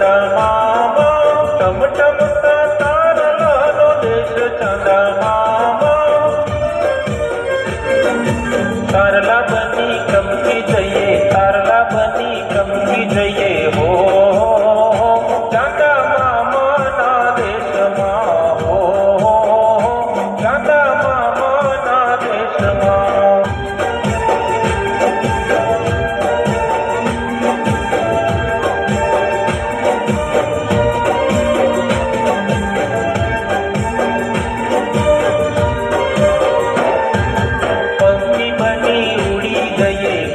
ચંદમામા ટમટમતા તારલાનો દેશ ચંદમામા તારલા બની ચમકી જઈએ તારલા બની ચમકી જઈએ હો ચંદમામાના દેશમાં હો ચંદમામાના દેશમાં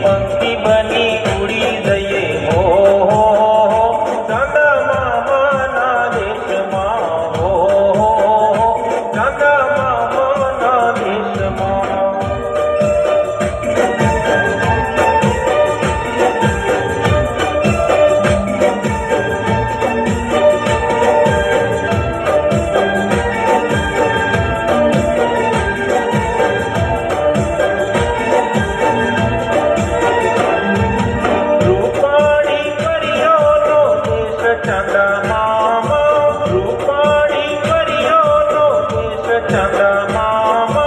પંખી બની ઉડી જઈએ હો ચંદમામાના દેશમાં હો ચંદમામાના દેશમાં ચંદમામા રૂપાળી પરિયોનો દેશ ચંદમામા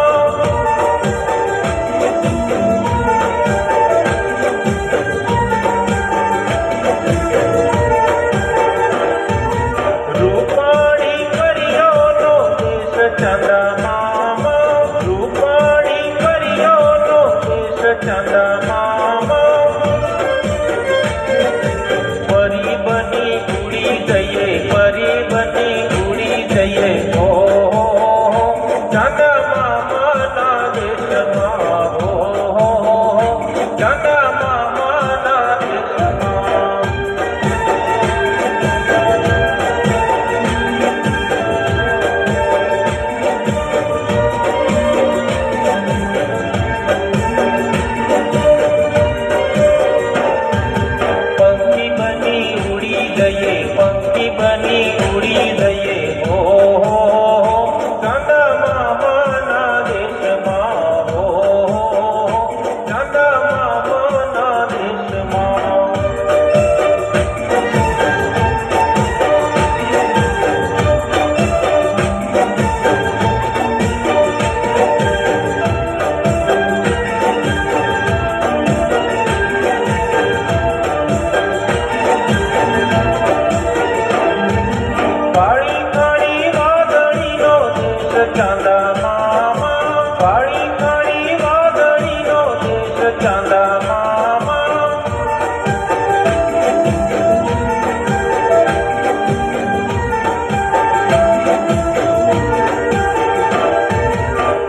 રૂપાળી પરિયોનો દેશ ચંદમામા રૂપાળી પરિયોનો દેશ ચંદમામા પરી બની ઉડી જઈએ હો ચંદમામાના દેશમાં હો ચંદમામાના દેશમાં પંખી બની ઉડી જઈએ હો ચંદમામાના દેશમાં હો ચંદમામાના દેશમાં ચંદમામા કાળી કાળી વાદળીનો દેશ ચંદમામા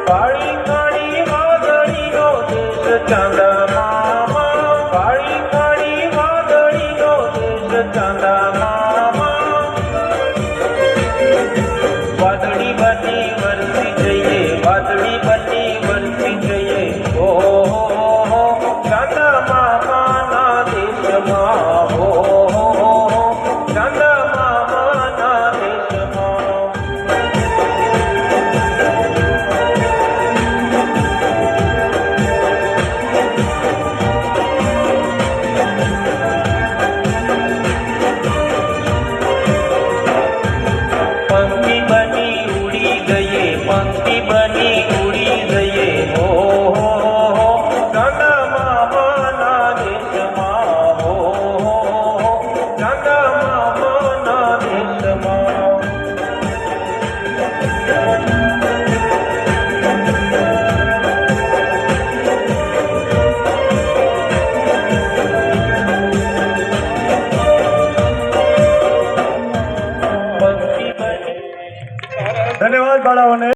કાળી કાળી વાદળીનો દેશ ચંદમામા કાળી કાળી વાદળીનો દેશ ચંદમામા વાદળી બની વરસી જઈએ હો ચંદમામાના દેશમાં હો ચંદમામાના દેશમાં પંખી બની ઉડી જઈએ હો ચંદમામાના દેશમાં હો ચંદમામાના દેશમાં ધન્યવાદ બાળાઓને.